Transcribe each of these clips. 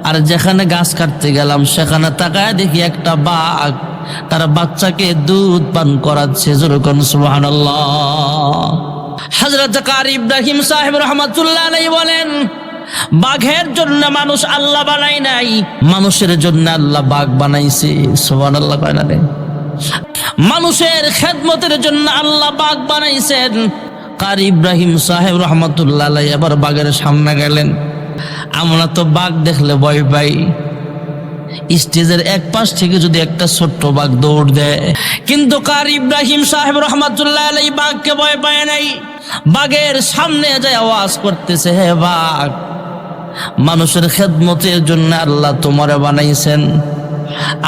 আর যেখানে গাছ কাটতে গেলাম সেখানে তাকায় দেখি একটা বাঘ তার বাচ্চাকে দুধ পান করাচ্ছে। যেরকম সুবহানাল্লাহ। হযরত কারি ইব্রাহিম সাহেব রহমাতুল্লাহ আলাইহি বলেন, বাঘের জন্য মানুষ আল্লাহ বানাই নাই, মানুষের জন্য আল্লাহ বাঘ বানাইছে। সুবহানাল্লাহ। কয় না রে? মানুষের খেদমতের জন্য আল্লাহ বাঘ বানাইছেন। কারি ইব্রাহিম সাহেব রহমাতুল্লাহ আলাইহি এবার বাঘের সামনে গেলেন। আমরা তো বাঘ দেখলে ভয় পাই, স্টেজের এক পাশ থেকে যদি একটা ছোট্ট বাঘ দৌড় দেয়, কিন্তু কারি ইব্রাহিম সাহেব রহমাতুল্লাহ আলাইহি বাঘকে ভয় পায় নাই। বাঘের সামনে যায় আওয়াজ করতেছে, হে বাঘ, মানুষের খেদমতের জন্য আল্লাহ তোমারে বানাইছেন।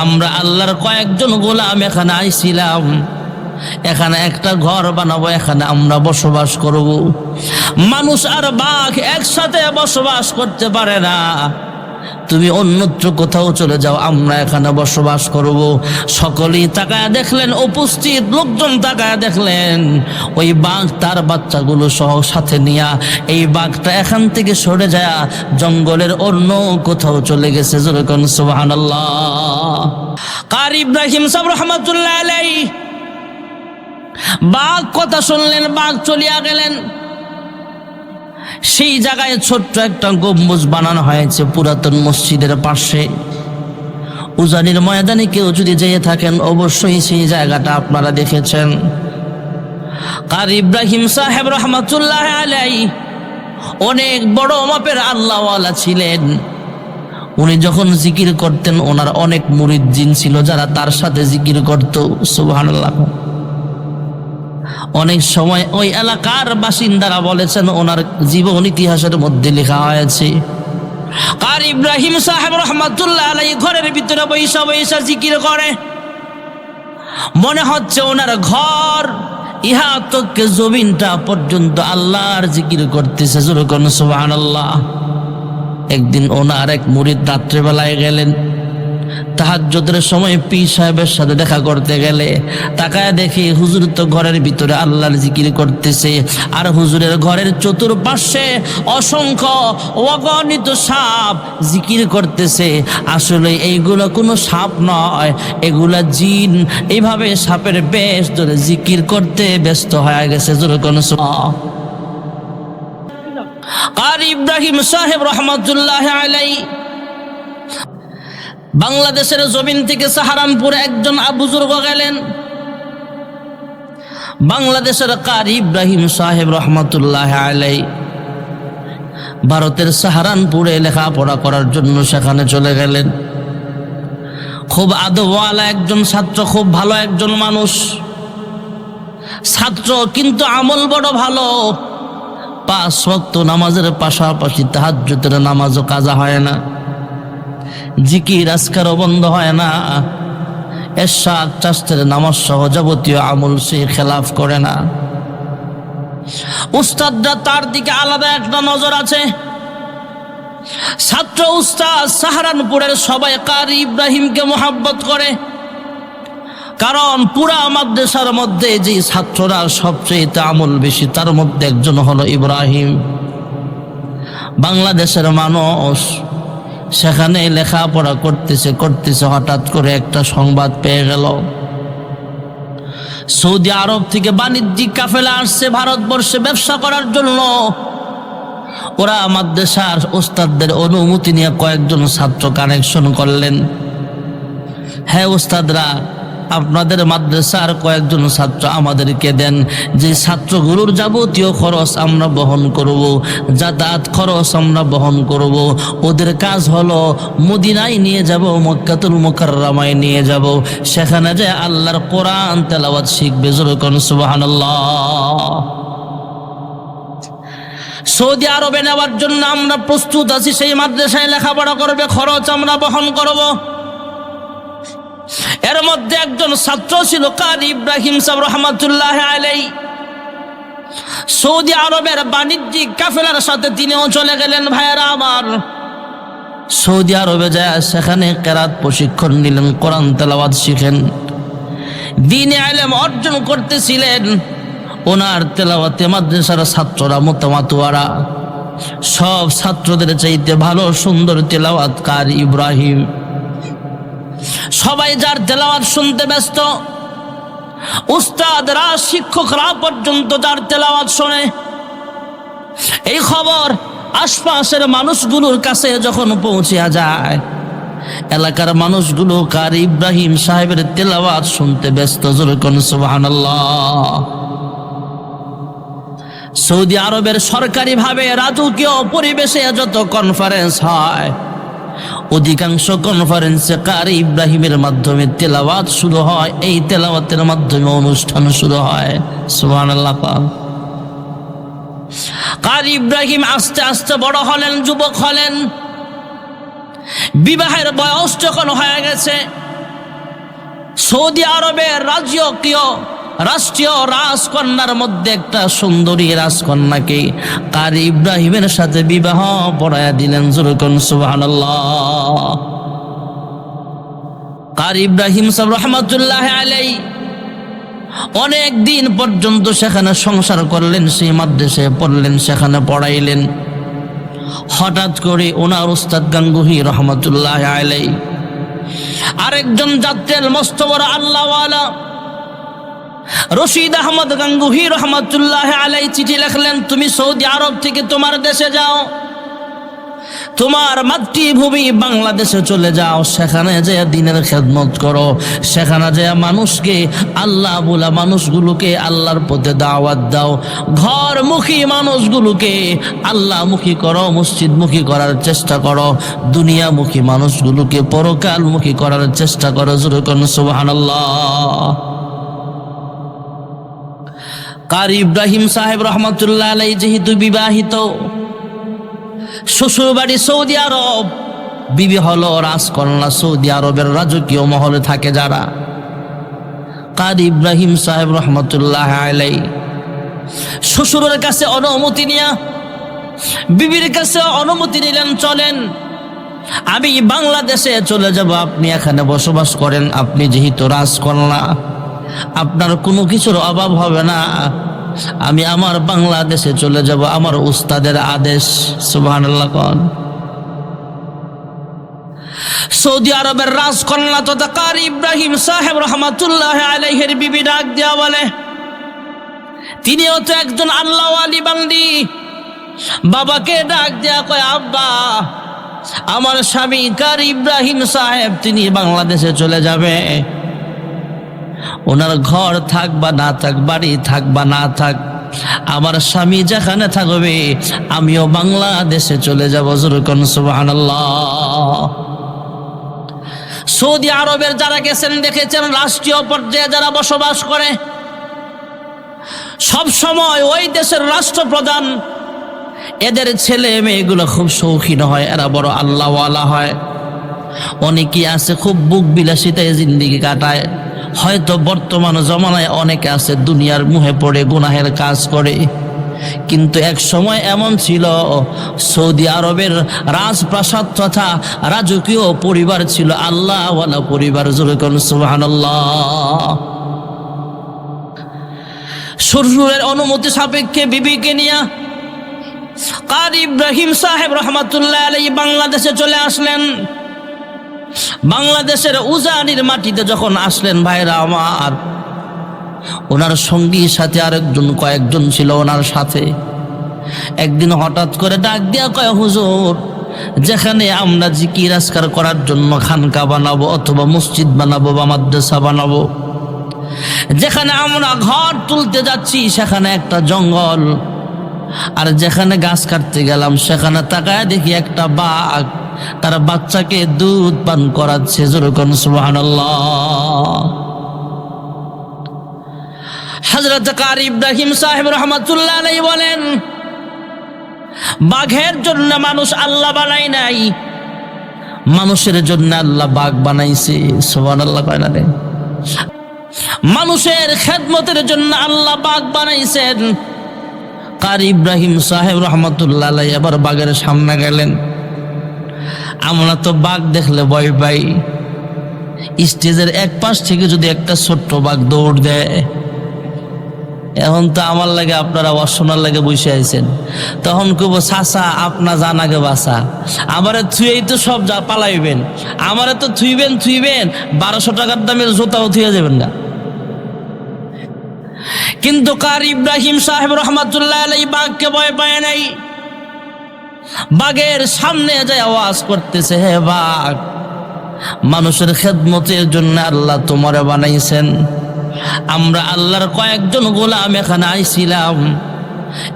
আমরা আল্লাহর কয়েকজন গোলাম এখানে আইছিলাম, এখানে একটা ঘর বানাবো, এখানে আমরা বসবাস করব। মানুষ আর বাঘ একসাথে বসবাস করতে পারে না। তুমি অন্যত্র কোথাও চলে যাও, আমরা এখানে বসবাস করব। সকলেই তাকায় দেখলেন, উপস্থিত লোকজন তাকায় দেখলেন ওই বাঘ তার বাচ্চাগুলো সহ সাথে নিয়া এই বাঘটা এখান থেকে সরে যায় জঙ্গলের অন্য কোথাও চলে গেছে। যেরকম সুবহানাল্লাহ। কারি ইব্রাহিম সাহেব রহমাতুল্লাহ আলাইহি বাঘ কথা শুনলেন, বাঘ চলিয়া গেলেন। সেই জায়গায় ছোট্ট একটা গম্বুজ বানানো হয়েছে পুরাতন মসজিদের পাশে। উজানির ময়দানে কেউ যদি যেয়ে থাকেন অবশ্যই সেই জায়গাটা আপনারা দেখেছেন। কারি ইব্রাহিম সাহেব রহমাতুল্লাহ আলাইহি অনেক বড় মাপের আল্লাহওয়ালা ছিলেন। উনি যখন জিকির করতেন ওনার অনেক মুরিদ জিন ছিল যারা তার সাথে জিকির করত। সুবহানাল্লাহ। অনেক সময় ওই এলাকার বাসিন্দারা বলেছেন, ওনার জীবন ইতিহাসের মধ্যে লেখা হয়েছে, কারি ইব্রাহিম সাহেব রহমাতুল্লাহ আলাইহি ঘরের ভিতরে বৈশা বৈশা জিকির করে। মনে হচ্ছে ওনার ঘর ইহা তক জমিনটা পর্যন্ত আল্লাহর জিকির করতেছে। যেরকম সুবহানাল্লাহ। একদিন ওনার এক মুরিদ রাত্রেবেলায় গেলেন, তাহাজ্জুদের সময় পীর সাহেবের সাথে দেখা করতে গেলে তাকায় দেখি হুজুর তো ঘরের ভিতরে আল্লাহর জিকির করতেছে, আর হুজুরের ঘরের চতুর্পাশে অসংখ্য অগণিত সাপ জিকির করতেছে। আসলে এইগুলো কোনো সাপ নয়, এগুলা জিন। এইভাবে সাপের বেশ ধরে জিকির করতে ব্যস্ত হয়ে গেছে। যেরকম কারি ইব্রাহিম সাহেব রহমাতুল্লাহ আলাইহি বাংলাদেশের জমিন থেকে সাহারানপুরে একজন বুজুর্গ গেলেন। বাংলাদেশের কারি ইব্রাহিম সাহেব রহমাতুল্লাহ আলাইহি ভারতের সাহারানপুরে লেখাপড়া করার জন্য সেখানে চলে গেলেন। খুব আদবওয়ালা একজন ছাত্র, খুব ভালো একজন মানুষ ছাত্র, কিন্তু আমল বড় ভালো। 5 ওয়াক্ত নামাজের পাশাপাশি তাহাজ্জুদের নামাজও কাজা হয় না, জিকির আজকারও বন্ধ হয় না, এরশাদ চাস্তের নামাজ সহ যাবতীয় আমল সে খেলাফ করে না। উস্তাদরা তার দিকে আলাদা একটা নজর আছে। ছাত্র উস্তাদ সাহারানপুরের সবাই কারি ইব্রাহিমকে মোহাব্বত করে, কারণ পুরা মাদ্রাসার মধ্যে যে ছাত্ররা সবচেয়ে আমল বেশি তার মধ্যে একজন হলো ইব্রাহিম। বাংলাদেশের মানুষ সেখানে লেখাপড়া করতেছে হঠাৎ করে একটা সংবাদ পেয়ে গেল, সৌদি আরব থেকে বাণিজ্যিক কাফেলা আসছে ভারতবর্ষে ব্যবসা করার জন্য। ওরা মাদ্রাসার ওস্তাদদের অনুমতি নিয়ে কয়েকজন ছাত্র কানেকশন করলেন। হ্যাঁ ওস্তাদরা, আপনাদের মাদ্রাসার কয়েকজন ছাত্র আমাদেরকে দেন, যে ছাত্রগুলোর যাবতীয় খরচ আমরা বহন করব, যাতায়াত খরচ আমরা বহন করব। ওদের কাজ হলো মদিনায় নিয়ে যাব, মক্কাতুল মুকাররমায় নিয়ে যাব, সেখানে যে আল্লাহর কোরআন তেলাওয়াত শিখবে। যেরকম সুবহানাল্লাহ। সৌদি আরবে নেওয়ার জন্য আমরা প্রস্তুত আছি, সেই মাদ্রাসায় লেখাপড়া করবে, খরচ আমরা বহন করব। এর মধ্যে একজন ছাত্র ছিল কারি ইব্রাহিম সাহেব রহমাতুল্লাহ আলাইহি। সৌদি আরবের বাণিজ্যিক কাফেলার সাথে তিনিও চলে গেলেন। ভাইয়েরা আমার, সৌদি আরবে যায় সেখানে কেরাত প্রশিক্ষণ নিলেন, কোরআন তেলাওয়াত শিখেন, দ্বীনি ইলম অর্জন করতেছিলেন। ওনার তেলাওয়াতে মাদ্রাসার ছাত্ররা মোতামাতুয়ারা সব ছাত্রদের চাইতে ভালো সুন্দর তেলাওয়াতকার ইব্রাহিম। সবাই যার তেলাওয়াত শুনতে ব্যস্ত, উস্তাদরা শিক্ষকরা পর্যন্ত যার তেলাওয়াত শোনে। এই খবর আশপাশের মানুষগুলোর কাছে যখন পৌঁছে যায়, এলাকার মানুষগুলো কারি ইব্রাহিম সাহেবের তেলাওয়াত শুনতে ব্যস্ত। জোরে কোন সুবহানাল্লাহ। সৌদি আরবের সরকারিভাবে রাজকীয় পরিবেশে যত কনফারেন্স হয়, অধিকাংশ কনফারেন্সে কারি ইব্রাহিমের মাধ্যমে তেলাওয়াত শুরু হয়। এই তেলাওয়াতের মাধ্যমে অনুষ্ঠান শুরু হয়। সুবহানাল্লাহ। কারি ইব্রাহিম আস্তে আস্তে বড় হলেন, যুবক হলেন। বিবাহের বয়স যখন হয়ে গেছে, সৌদি আরবের রাষ্ট্রীয় রাজকন্যার মধ্যে একটা সুন্দরী রাজকন্যাকে কারি ইব্রাহিমের সাথে বিবাহ পড়ায়া দিলেন। যেরকম সুবহানাল্লাহ। কারি ইব্রাহিম সাহেব রহমাতুল্লাহ আলাইহি অনেক দিন পর্যন্ত সেখানে সংসার করলেন, সেই মাদ্রাসায় পড়লেন, সেখানে পড়াইলেন। হঠাৎ করে ওনার উস্তাদ গাঙ্গুহি রহমাতুল্লাহ আলাইহি আরেকজন যাত্রীর মস্ত বড় আল্লাহওয়ালা রশিদ আহমদ গাঙ্গুহি রহমাতুল্লাহ আলাইহি চিঠি লিখলেন, তুমি সৌদি আরব থেকে তোমার দেশে যাও, তোমার মাতৃভূমি বাংলাদেশে চলে যাও, সেখানে যে দিনের খেদমত করো, সেখানে যে মানুষকে আল্লাহ বলা মানুষগুলোকে আল্লাহর পথে দাওয়াত দাও, ঘরমুখী মানুষগুলোকে আল্লাহমুখী করো, মসজিদমুখী করার চেষ্টা করো, দুনিয়ামুখী মানুষগুলোকে পরকালমুখী করার চেষ্টা করো। জোরে কোন সুবহানাল্লাহ। কারি ইব্রাহিম সাহেব রহমাতুল্লাহ আলাইহি যেহেতু বিবাহিত, শ্বশুর বাড়ি সৌদি আরব, বিবি হলো রাজকন্যা। সৌদি আরবের রাজকীয় মহলে থাকে যারা, কারি ইব্রাহিম সাহেব রহমাতুল্লাহ আলাইহি শ্বশুরের কাছে অনুমতি নিয়া বিবির কাছে অনুমতি নিলেন, চলেন আমি বাংলাদেশে চলে যাব, আপনি এখানে বসবাস করেন, আপনি যেহেতু রাজকন্যা আপনার কোনো কিছুর অভাব হবে না, আমি আমার বাংলাদেশে চলে যাব, আমার উস্তাদের আদেশ। সুবহানাল্লাহ। সৌদি আরবের রাজকন্যা তথা কারি ইব্রাহিম সাহেব রহমাতুল্লাহ আলাইহির বিবি ডাক দেয়া বলে, তিনিও তো একজন আল্লাহওয়ালি বান্দি। বাবাকে ডাক দেয়া কয়, আব্বা আমার স্বামী কারি ইব্রাহিম সাহেব তিনি বাংলাদেশে চলে যাবে, ওনার ঘর থাক বা না থাক, বাড়ি থাক বা না থাক, আমার স্বামী যেখানে থাকবে আমিও বাংলাদেশে চলে যাব। যেরকম সুবহানাল্লাহ। সৌদি আরবের যারা গেছেন দেখেছেন, রাষ্ট্রীয় পর্যায়ে যারা বসবাস করে, সব সময় ওই দেশের রাষ্ট্রপ্রধান এদের ছেলে মেয়েগুলো খুব শৌখিন হয়, এরা বড় আল্লাহওয়ালা হয়। অনেকেই আছে খুব বুক বিলাসিতায় জিন্দেগি কাটায়। হয়তো বর্তমান জমানায় অনেকে আছে দুনিয়ার মুহে পড়ে গুনাহের কাজ করে, কিন্তু এক সময় এমন ছিল সৌদি আরবের রাজপ্রাসাদ তথা রাজকীয় পরিবার ছিল আল্লাহওয়ালা পরিবার। জোরে কোন সুবহানাল্লাহ। শ্বশুরের অনুমতি সাপেক্ষে বিবিকে নিয়ে কারি ইব্রাহিম সাহেব রহমাতুল্লাহ আলাইহি বাংলাদেশে চলে আসলেন। বাংলাদেশের উজানির মাটিতে যখন আসলেন ভাইরা আমার, ওনার সঙ্গী সাথে আরেকজন কয়েকজন ছিল ওনার সাথে। একদিন হঠাৎ করে ডাক দিয়া কয়, হুজুর যেখানে আমরা জিকির আজকার করার জন্য খানকা বানাবো অথবা মসজিদ বানাবো বা মাদ্রাসা বানাবো, যেখানে আমরা ঘর তুলতে যাচ্ছি সেখানে একটা জঙ্গল, আর যেখানে গাছ কাটতে গেলাম সেখানে তাকায় দেখি একটা বাঘ তার বাচ্চাকে দুধ পান করাচ্ছে। যেরকম সুবহানাল্লাহ। হযরত কারি ইব্রাহিম সাহেব রাহমাতুল্লাহ আলাইহি বলেন, বাঘের জন্য মানুষ আল্লাহ বানাই নাই, মানুষের জন্য আল্লাহ বাঘ বানাইছে। সুবহানাল্লাহ। কয় না রে, মানুষের খেদমতের জন্য আল্লাহ বাঘ বানাইছেন। কারি ইব্রাহিম সাহেব রহমাতুল্লাহ আলাইহি এবার বাঘের সামনে গেলেন। আমরা তো বাঘ দেখলে ভয় পাই, স্টেজের এক পাশ থেকে যদি একটা ছোট্ট বাঘ দৌড় দেয়, এখন তো আমার লাগে আপনারা অশোনার লাগে বসে আছেন। তখন কব চাচা আপনা জানাগে বাসা, আমারে থুয়েই তো সব যা পালাইবেন, আমারে তো থুইবেন 1200 টাকার দামের জুতাও থুয়ে যাবেন না। কিন্তু কারি ইব্রাহিম সাহেব রহমাতুল্লাহ আলাইহি বাঘকে ভয় পায় নাই। বাঘের সামনে যায় আওয়াজ করতেছে, হে বাঘ, মানুষের খেদমতের জন্য আল্লাহ তোমারে বানাইছেন। আমরা আল্লাহর কয়েকজন গোলাম এখানে আইছিলাম,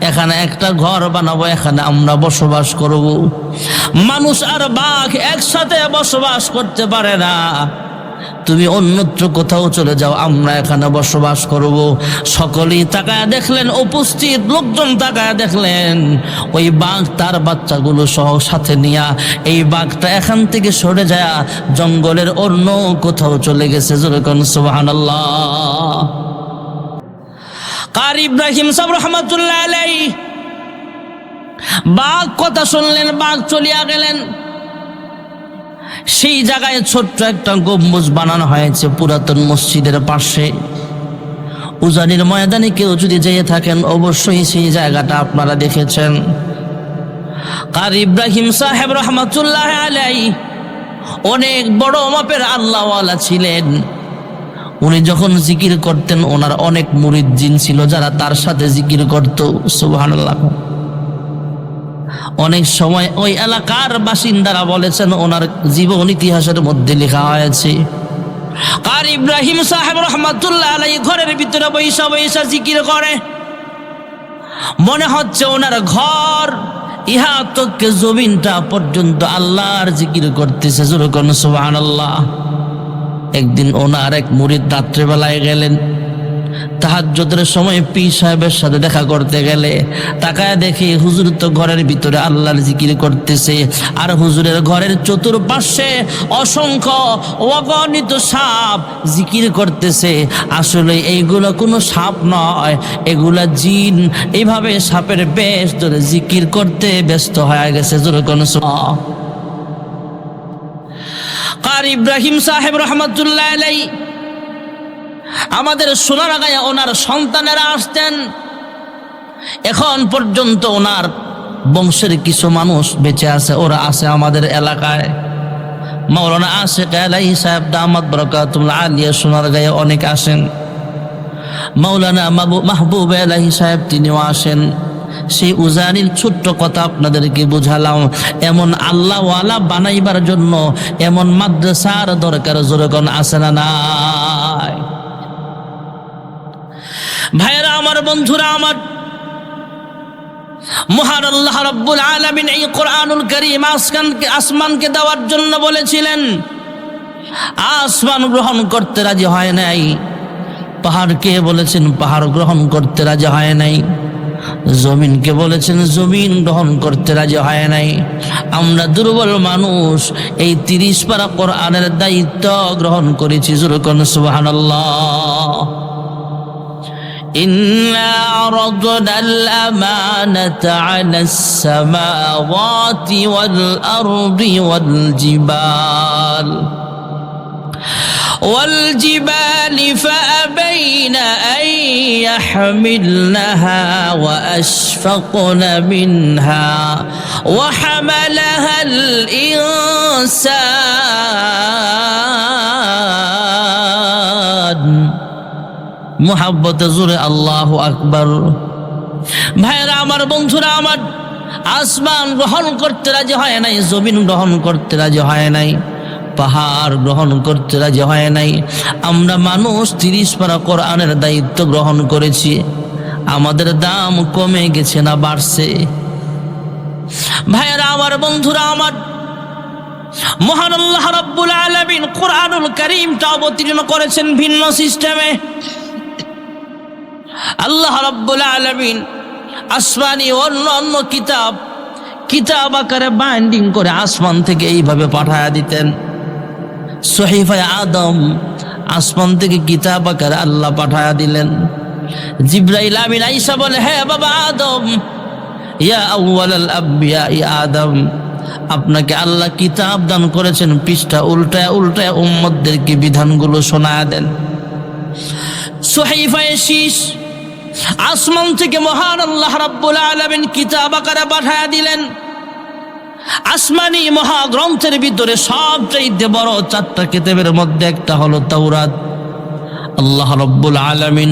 এখানে একটা ঘর বানাবো, এখানে আমরা বসবাস করব। মানুষ আর বাঘ একসাথে বসবাস করতে পারে না, তুমি অন্যত্র কোথাও চলে যাও, আমরা এখানে বসবাস করব। সকলেই তাকায় দেখলেন, উপস্থিত লোকজন তাকায় দেখলেন ওই বাঘ তার বাচ্চাগুলো সহ সাথে নিয়া এই বাঘটা এখান থেকে সরে যায় জঙ্গলের অন্য কোথাও চলে গেছে। যেরকম সুবহানাল্লাহ। কারি ইব্রাহিম সাহেব রহমাতুল্লাহ আলাইহি বাঘ কথা শুনলেন, বাঘ চলিয়া গেলেন। সেই জায়গায় ছোট্ট একটা গম্বুজ বানানো হয়েছে পুরাতন মসজিদের পাশে। উজানির ময়দানে কেউ যদি যেয়ে থাকেন অবশ্যই সেই জায়গাটা আপনারা দেখেছেন। কারি ইব্রাহিম সাহেব রহমাতুল্লাহ আলাইহি অনেক বড় মাপের আল্লাহওয়ালা ছিলেন। উনি যখন জিকির করতেন ওনার অনেক মুরিদ জিন ছিল যারা তার সাথে জিকির করত। সুবহানাল্লাহ। অনেক সময় ওই এলাকার বাসিন্দারা বলেছেন, ওনার জীবন ইতিহাসের মধ্যে লেখা হয়েছে, কারি ইব্রাহিম সাহেব রহমাতুল্লাহ আলাইহি ঘরের ভিতরে বৈশা বৈশা জিকির করে। মনে হচ্ছে ওনার ঘর ইহা তক জমিনটা পর্যন্ত আল্লাহর জিকির করতেছে। যেরকম সুবহানাল্লাহ। একদিন ওনার এক মুরিদ রাত্রেবেলায় গেলেন, তাহাজ্জুদের সময় পীর সাহেবের সাথে দেখা করতে গেলে তাকায় দেখে হুজুর তো ঘরের ভিতরে আল্লাহর জিকির করতেছে, আর হুজুরের ঘরের চতুর্পাশে অসংখ্য অগণিত সাপ জিকির করতেছে। আসলে এইগুলো কোনো সাপ নয়, এগুলা জিন। এইভাবে সাপের বেশ ধরে জিকির করতে ব্যস্ত হয়ে গেছে। যেরকম কারি ইব্রাহিম সাহেব রহমাতুল্লাহ আলাইহি আমাদের সোনারগাঁয়ে ওনার সন্তানেরা আসতেন। এখন পর্যন্ত ওনার বংশের কিছু মানুষ বেঁচে আছে, ওরা আছে আমাদের এলাকায়। মাওলানা আশিক আলাইহি সাহেব দামাত বরকাতুল্লাহ আলিয়া সোনারগাঁয়ে অনেক আসেন। মাওলানা মাহবুব আলাইহি সাহেব তিনিও আসেন। সেই উজানির ছোট্ট কথা আপনাদেরকে বুঝালাম। এমন আল্লাহওয়ালা বানাইবার জন্য এমন মাদ্রাসার দরকার যেরকম আছে না নাই? ভাইরা আমার, বন্ধুরা আমার, মহান আল্লাহ রাব্বুল আলামিন এই কোরআনুল কারীম আসমানকে দেওয়ার জন্য বলেছিলেন, আসমান গ্রহণ করতে রাজি হয় নাই। পাহাড়কে বলেছেন পাহাড় গ্রহণ করতে রাজি হয় নাই। জমিনকে বলেছেন জমিন গ্রহণ করতে রাজি হয় নাই। আমরা দুর্বল মানুষ এই 30 পারা কোরআনের দায়িত্ব গ্রহণ করেছি। যেরকম সুবহানাল্লাহ। إنا عرضنا الأمانة على السماوات والأرض والجبال فأبين أن يحملنها وأشفقن منها وحملها الإنسان। মুহাব্বতে জোরে আল্লাহু আকবার। ভাইরা আমার, বন্ধুরা আমার, আসমান গ্রহণ করতে রাজি হয় নাই, জমিন গ্রহণ করতে রাজি হয় নাই, পাহাড় গ্রহণ করতে রাজি হয় নাই। আমরা মানুষ 30 পারা কোরআনের দায়িত্ব গ্রহণ করেছি। আমাদের দাম কমে গেছে না বাড়ছে? ভাইরা আমার, বন্ধুরা আমার, মহান আল্লাহ রাব্বুল আলামিন কোরআনুল কারীমটা অবতীর্ণ করেছেন ভিন্ন সিস্টেমে। আল্লাহ রাব্বুল আলামিন আসমানি অন্য কিতাব আকারে বাইন্ডিং করে আসমান থেকে এইভাবে পাঠায়া দিতেন। সহিফায়ে আদম আসমান থেকে কিতাব আকারে আল্লাহ পাঠায়া দিলেন। জিবরাইল আমিন আয়েশা বলে, হে বাবা আদম, ইয়া আউয়ালাল আম্বিয়া ইয়া আদম, আপনাকে আল্লাহ কিতাব দান করেছেন, পৃষ্ঠা উল্টায় উল্টায় উম্মতদেরকে বিধানগুলো শোনায়া দেন। সহিফায়ে শীশ আসমান থেকে মহান আল্লাহ রাব্বুল আলামিন কিতাব আকারে পাঠায়া দিলেন। আসমানি মহাগ্রন্থের ভিতরে সবচেয়ে বড় 4টা কিতাবের মধ্যে একটা হলো তাওরাত। আল্লাহ রাব্বুল আলামিন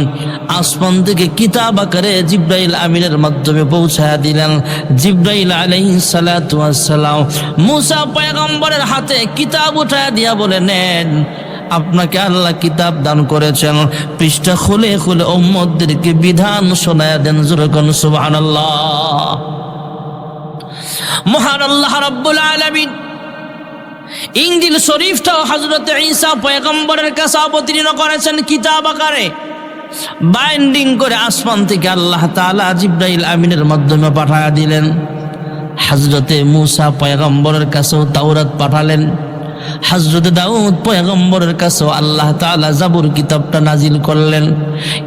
আসমান থেকে কিতাব আকারে জিবরাইল আমিনের মাধ্যমে পৌঁছায়া দিলেন। জিবরাইল আলাইহিস সালাতু ওয়াস সালাম মুসা পয়গম্বরের হাতে কিতাব উঠায়া দিয়া বলে, নেন, আপনাকে আল্লাহ কিতাব দান করেছেন, পৃষ্ঠা খুলে খুলে উম্মতদেরকে বিধান শোনায়া দেন। জোরে কোন সুবহানাল্লাহ। মহান আল্লাহ রাব্বুল আলামিন ইনজিল শরীফটাও হযরত ঈসা পয়গম্বরের কাছে অবতীর্ণ করেছেন কিতাব আকারে, বাইন্ডিং করে আসমান থেকে আল্লাহ তাআলা জিবরাইল আমিনের মাধ্যমে পাঠায়া দিলেন। হযরতে মুসা পয়গম্বরের কাছেও তাওরাত পাঠালেন। হযরত দাউদ পয়গম্বরের কাছেও আল্লাহ তাআলা জাবুর কিতাবটা নাজিল করলেন।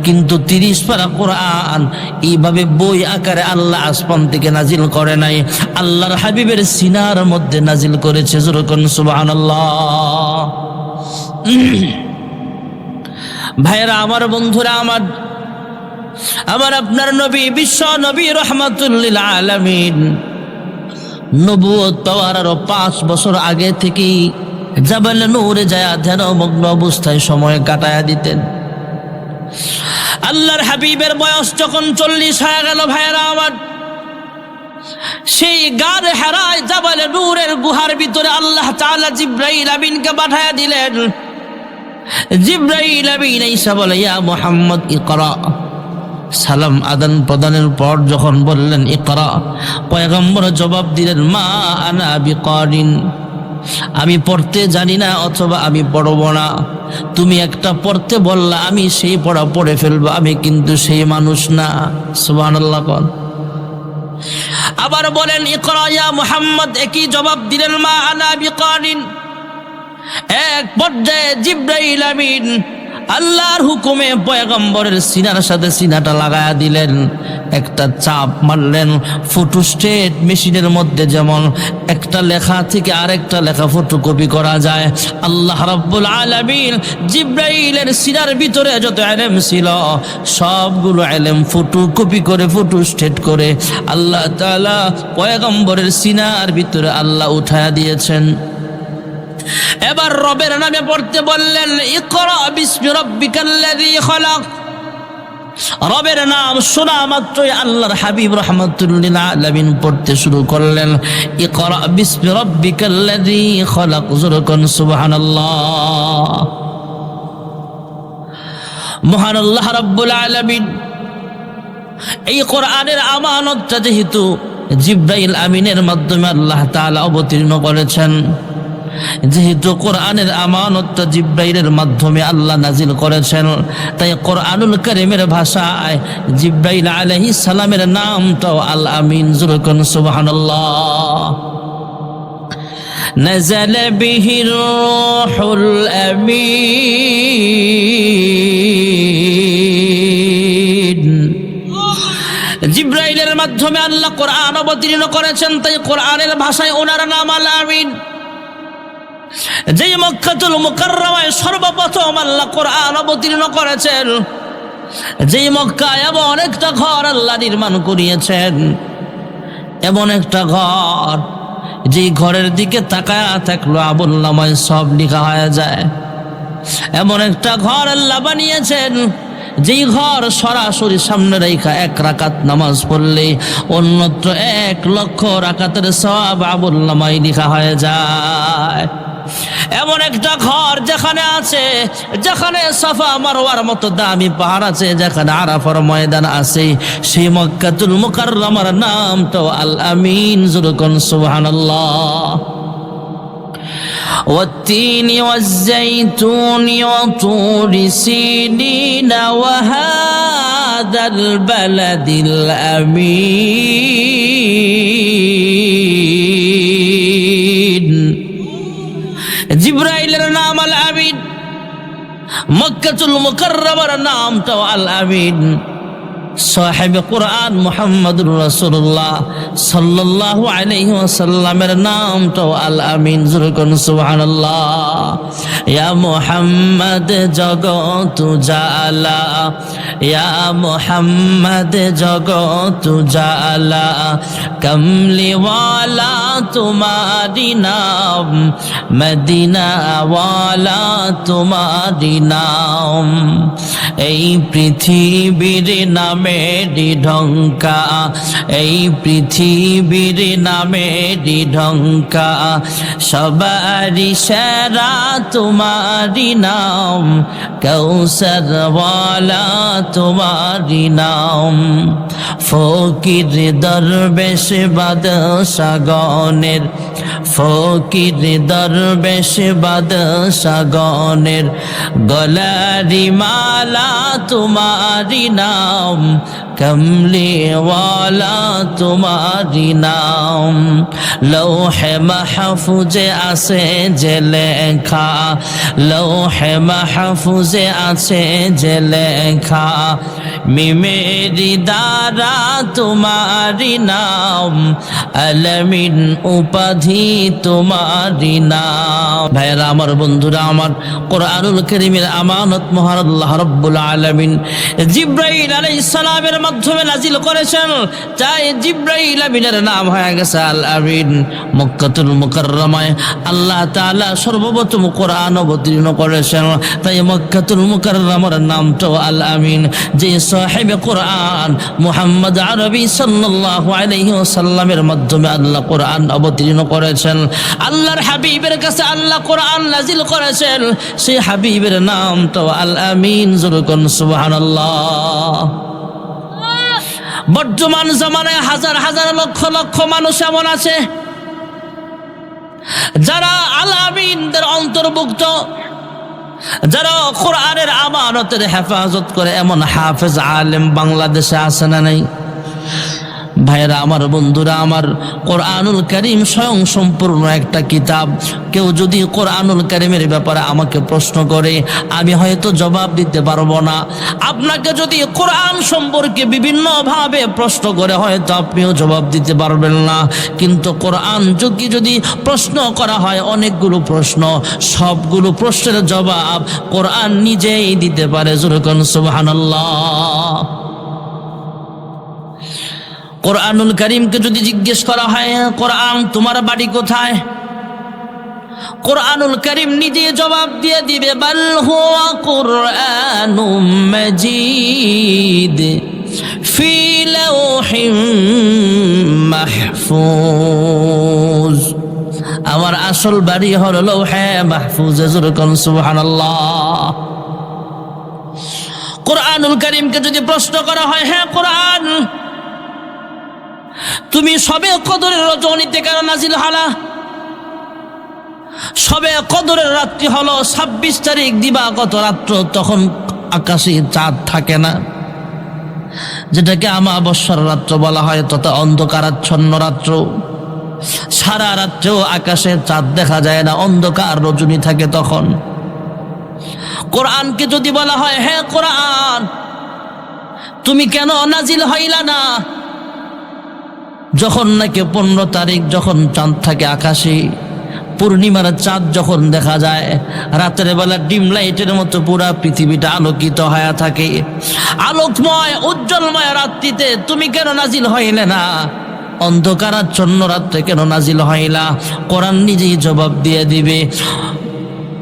কিন্তু 30 পারা কোরআন এইভাবে বই আকারে আল্লাহ আসমান থেকে নাজিল করে নাই, আল্লাহর হাবিবের সিনার মধ্যে নাজিল করেছে। জোরে কোন সুবহানাল্লাহ। ভাইরা আমার, বন্ধুরা আমার, আমার আপনার নবী, বিশ্ব নবী রহমাতুল লিল আলামিন নবুয়ত পাওয়ার আরো 5 বছর আগে থেকেই জাবালে নূরে যায় ধ্যানমগ্ন অবস্থায় সময় কাটায়া দিতেন। আল্লাহর হাবিবের বয়স যখন 40 হয়ে গেল, ভাইরা আমার, সেই গার হেরায় জাবালে নূরের গুহার ভিতরে আল্লাহ তাআলা জিবরাইল আমিনকে পাঠায়া দিলেন। জিবরাইল আমিন এসে বলে, ইয়া মুহাম্মদ ইকরা। সালাম আদান প্রদানের পর যখন বললেন ইকরা, পয়গম্বর জবাব দিলেন, মা আনা বিকারিন, আমি পড়তে জানি না অথবা আমি পড়ব না। তুমি একটা পড়তে বললা, আমি সেই পড়া পড়ে ফেলবো, আমি কিন্তু সেই মানুষ না। সুবহানাল্লাহ। আবার বলেন ইকরা ইয়া মুহাম্মদ, একই জবাব দিলেন, মা আনা বিকারিন। এক পর্যায়ে জিবরাইল আমিন আল্লাহর হুকুমে পয়গম্বরের সিনার সাথে সিনাটা লাগায়া দিলেন, একটা চাপ মারলেন। ফটোস্টেট মেশিনের মধ্যে যেমন একটা লেখা থেকে আরেকটা লেখা ফটোকপি করা যায়, আল্লাহ রাব্বুল আলামিন জিবরাইলের সিনার ভিতরে যত ইলম ছিল সবগুলো ইলম ফটোকপি করে ফটোস্টেট করে আল্লাহ তাআলা পয়গম্বরের সিনার ভিতরে আল্লাহ উঠায়া দিয়েছেন। এবার রবের নামে পড়তে বললেন, ইকরা বিসমি রাব্বিকাল্লাযী খলাক। রবের নাম শোনা মাত্রই আল্লাহর হাবিব রাহমাতুল লিল আলামিন পড়তে শুরু করলেন, ইকরা বিসমি রাব্বিকাল্লাযী খলাক। জোরে কোন সুবহানাল্লাহ। মহান আল্লাহ রাব্বুল আলামিন এই কোরআনের আমানতটা যেহেতু জিবরাইল আমিনের মাধ্যমে আল্লাহ তাআলা অবতীর্ণ করেছেন, যেহেতু কোরআনের আমানতটা জিবরাইলের মাধ্যমে আল্লাহ নাজিল করেছেন, তাই কোরআনুল কারীমের ভাষায় জিবরাইল আলাইহিস সালামের নামটাও আল আমিন। জোরে কোন সুবহানাল্লাহ। নাযালা বিহির রূহুল আমিন। জিবরাইলের মাধ্যমে আল্লাহ কোরআন অবতীর্ণ করেছেন, তাই কোরআনের ভাষায় ওনার নাম আল আমিন। যেই মক্কাতুল মুকাররমায় সর্বপ্রথম আল্লাহ কোরআন অবতীর্ণ করেছেন, যেই মক্কায় এমন একটা ঘর আল্লাহ নির্মাণ করিয়েছেন, এমন একটা ঘর যেই ঘরের দিকে তাকায়া থাকলো আমলনামায় সব লেখা হয়ে যায়। এমন একটা ঘর আল্লাহ বানিয়েছেন, যেই ঘর সরাসরি সামনে রেখা 1 রাকাত নামাজ পড়লে অন্যত্র 1 লক্ষ রাকাতের সওয়াব আমলনামায় লেখা হয়ে যায়। এমন একটা ঘর যেখানে আছে, যেখানে সাফা মারওয়ার মতো দামি পাহাড় আছে, যেখানে আরাফার ময়দান আছে, সেই মক্কাতুল মুকাররমার নামটা আল আমিন। জোরে কোন সুবহানাল্লাহ। والتين والزيتون وطور سينين وهذا البلد الأمين। জিবরাইলের নাম আল আমিন, মক্কাতুল মুকাররমার নামটাও আল আমিন। সাহেব কোরআন মুহাম্মদুর রাসূলুল্লাহ সাল্লাল্লাহু আলাইহি ওয়াসাল্লামের নামটাও আল আমিন। জোরে কোন সুবহানাল্লাহ। ইয়া মুহাম্মদ জগত জালা, ইয়া মুহাম্মদ জগত জালা, কমলি ওয়ালা তোমারি নাম, মদিনা ওয়ালা তোমারি নাম। এই পৃথিবীর নামেরই ঢঙ্কা, এই পৃথিবীর নামেরই ঢঙ্কা, সবারই সেরা তোমারি নাম, কৌসর ওয়ালা তোমারি নাম। ফকির দরবেশ বাদশাগণের, ফকির দরবেশ বাদশাগণের গলারি মালা তোমারি নাম, কমলি ওয়ালা তোমারি নাম। লৌহে মাহফুজে আছে যে লেখা, লৌহে মাহফুজে আছে যে লেখা, মিমেরি দ্বারা তোমারি নাম, আলামিন উপাধি তোমারি নাম। ভাইরা আমার, বন্ধুরা আমার, কোরআনুল কারীমের আমানত মহান আল্লাহ রাব্বুল আলামিন জিবরাইল আলাইহিস সালামের মাধ্যমে নাজিল করেছেন। তাই জিবরাইল আমিনের নাম হয়ে গেছে আল আমিন। মক্কাতুল মুকাররমায় আল্লাহ তাআলা সর্বপ্রথম কোরআন অবতীর্ণ করেছেন, তাই মক্কাতুল মুকাররমার নামটাও আল আমিন। যে সাহেবে কোরআন মুহাম্মদ আরবি সাল্লাল্লাহু আলাইহি ওয়াসাল্লামের মাধ্যমে আল্লাহ কোরআন অবতীর্ণ করেছেন, আল্লাহর হাবিবের কাছে আল্লাহ কোরআন নাজিল করেছেন, সেই হাবিবের নামটাও আল আমিন। জোরে কোন সুবহানাল্লাহ। বর্তমান জামানায় হাজার হাজার লক্ষ লক্ষ মানুষ এমন আছে যারা আল আমিনদের অন্তর্ভুক্ত, যারা কোরআনের আমানতের হেফাজত করে। এমন হাফেজ আলেম বাংলাদেশে আছে না নাই? ভাইরা আমার, বন্ধুরা আমার, কোরআনুল কারীম স্বয়ং সম্পূর্ণ একটা কিতাব। কেউ যদি কোরআনুল কারীমের ব্যাপারে আমাকে প্রশ্ন করে, আমি হয়তো জবাব দিতে পারবো না। আপনাকে যদি কোরআন সম্পর্কে বিভিন্নভাবে প্রশ্ন করে, হয়তো আপনিও জবাব দিতে পারবেন না। কিন্তু কোরআন যদি প্রশ্ন করা হয়, অনেকগুলো প্রশ্ন, সবগুলো প্রশ্নের জবাব কোরআন নিজেই দিতে পারে। জোরে কোন সুবহানাল্লাহ। কোরআনুল কারীমকে যদি জিজ্ঞেস করা হয়, কোরআন তোমার বাড়ি কোথায়, কোরআনুল কারীম নিজে জবাব দিয়ে দিবে, বাল হুয়া কুরআনুম মাজিদ ফি লাওহিম মাহফুজ। আমার আসল বাড়ি হলো লৌহে মাহফুজে। জোরে কোন সুবহানাল্লাহ। কোরআনুল কারীমকে যদি প্রশ্ন করা হয়, হ্যাঁ কোরআন তুমি সবে কদরের রজনীতে কেন নাজিল হলা? সবে কদরের রাত্রি হলো 26 তারিখ দিবাগত রাত্র, তখন আকাশে চাঁদ থাকে না, যেটাকে আমাবস্যার রাত্র বলা হয়, তথা অন্ধকারাচ্ছন্ন রাত্র। সারা রাত্রেও আকাশে চাঁদ দেখা যায় না, অন্ধকার রজনী থাকে তখন। কোরআনকে যদি বলা হয়, হ্যাঁ কোরআন তুমি কেন নাজিল হইলা না? যখন নাকি 15 তারিখ, যখন চাঁদ থাকে আকাশে, পূর্ণিমার চাঁদ যখন দেখা যায়, রাতের বেলা ডিম লাইটের মতো পুরা পৃথিবীটা আলোকিত হয়ে থাকে, আলোকময় উজ্জ্বলময় রাত্রিতে তুমি কেন নাজিল হইলে না? অন্ধকারাচ্ছন্ন রাত্রে কেন নাজিল হইলা? কোরআন নিজেই জবাব দিয়ে দিবে,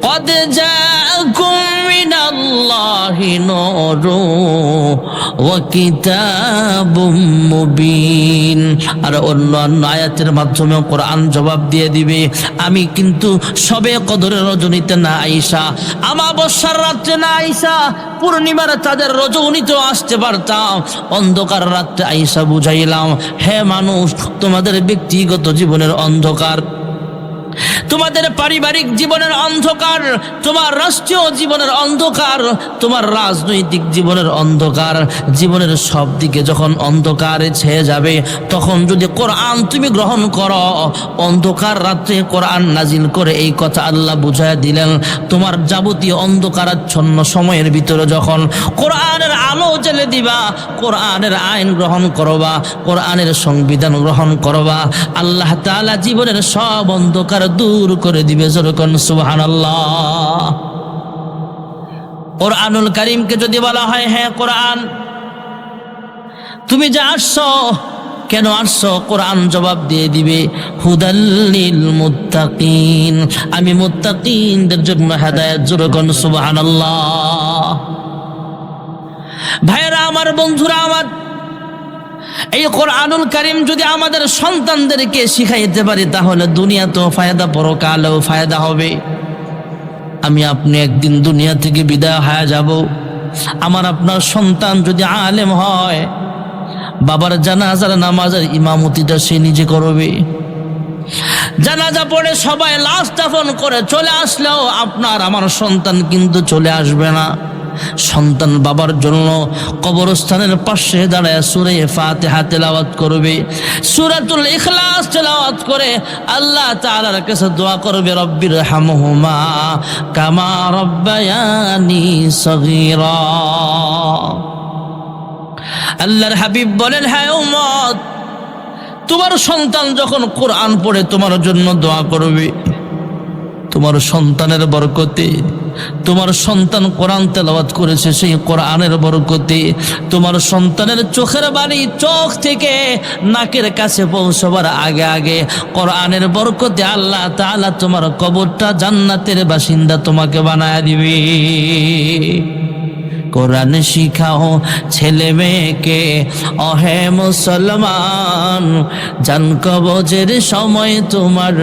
قد جاءكم من الله نور وكتاب مبين। আর অন্য আয়াতের মাধ্যমে কোরআন জবাব দিয়ে দিবে, আমি কিন্তু সবে কদরের রজনীতে না আইসা, আমাবস্যার রাত্রে না আইসা, পূর্ণিমার চাঁদের রজনীতেও আসতে পারতাম, অন্ধকার রাত্রে আইসা বুঝাইলাম, হে মানুষ, তোমাদের ব্যক্তিগত জীবনের অন্ধকার, তোমাদের পারিবারিক জীবনের অন্ধকার, তোমার রাষ্ট্রীয় জীবনের অন্ধকার, তোমার রাজনৈতিক জীবনের অন্ধকার, জীবনের সব দিকে যখন অন্ধকারে ছেয়ে যাবে, তখন যদি কোরআন তুমি গ্রহণ করো, অন্ধকার রাত্রে কোরআন নাজিল করে এই কথা আল্লাহ বুঝায় দিলেন, তোমার যাবতীয় অন্ধকারাচ্ছন্ন সময়ের ভিতরে যখন কোরআনের আলো জ্বেলে দিবা, কোরআনের আইন গ্রহণ করবা, কোরআনের সংবিধান গ্রহণ করবা, আল্লাহ তাআলা জীবনের সব অন্ধকার দূর করে দিবে। যেরকম সুবহানাল্লাহ। কোরআনুল কারীমকে যদি বলা হয়, হ্যাঁ কোরআন তুমি যা আসছো, কেন আসছো, কোরআন জবাব দিয়ে দিবে, হুদাল্লিল মুত্তাকিন, আমি মুত্তাকিনদের জন্য হেদায়েত। যেরকম সুবহানাল্লাহ। ভাইরা আমার, বন্ধুরা আমার, এই কোরআনুল কারীম যদি আমাদের সন্তানদেরকে শিখাইতে পারি, তাহলে দুনিয়া তো ফায়দা, পরকালেও ফায়দা হবে। আমি আপনি একদিন দুনিয়া থেকে বিদায় হয়ে যাব, আমার আপনার সন্তান যদি আলেম হয়, বাবার জানাজার নামাজের ইমামতিটা সে নিজে করবে। জানাজা পড়ে সবাই লাশ দাফন করে চলে আসলেও আপনার আমার সন্তান কিন্তু চলে আসবে না। সন্তান বাবার জন্য কবরস্থানের পাশে দাঁড়ায় সূরা ফাতিহা তেলাওয়াত করবে, সূরাতুল ইখলাস তেলাওয়াত করে আল্লাহ তাআলার কাছে দোয়া করবে, রব্বির হামহুমা কামা রব্বায়ানি সগীরা। আল্লাহর হাবিব বলেন, হ্যাঁ উম্মত, তোমার সন্তান যখন কোরআন পড়ে তোমার জন্য দোয়া করবে, তোমার সন্তানের বরকতে, তোমার সন্তান কোরআন তেলাওয়াত করেছে সেই কোরআনের বরকতে, তোমার সন্তানের চোখের বাণী চোখ থেকে নাকের কাছে পৌঁছবার আগে আগে কোরআনের বরকতে আল্লাহ তাআলা তোমার কবরটা জান্নাতের বাসিন্দা তোমাকে বানায় দিবে। কোরআন শিখাও ছেলে মেয়েকে, অহে মুসলমান, জান কবজের সময় তোমার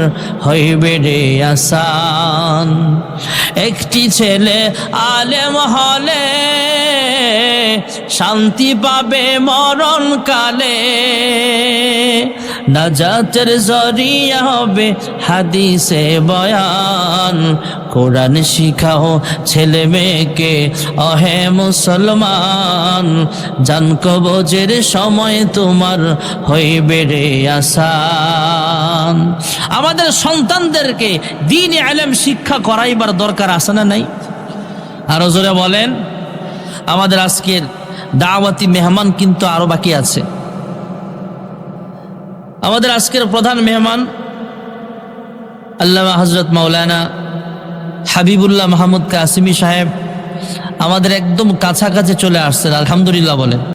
হইবে রে আসান। একটি ছেলে আলেম হলে শান্তি পাবে মরণ কালে, নাজাতের জরিয়া হবে হাদিসে বয়ান। কোরআন শিখাও ছেলে মেয়েকে, অহে মুসলমান, জান কবজের সময় তোমার হইবে রে আসান। আমাদের সন্তানদেরকে দ্বীন ইলম শিক্ষা করাইবার দরকার আছে না নাই? আরো জোরে বলেন। আমাদের আজকের দাওয়াতি মেহমান কিন্তু আরো বাকি আছে। আমাদের আজকের প্রধান মেহমান আল্লামা হযরত মাওলানা হাবিবুল্লাহ মাহমুদ কাসিমি সাহেব আমাদের একদম কাছাকাছি চলে আসছেন। আলহামদুলিল্লাহ বলেন।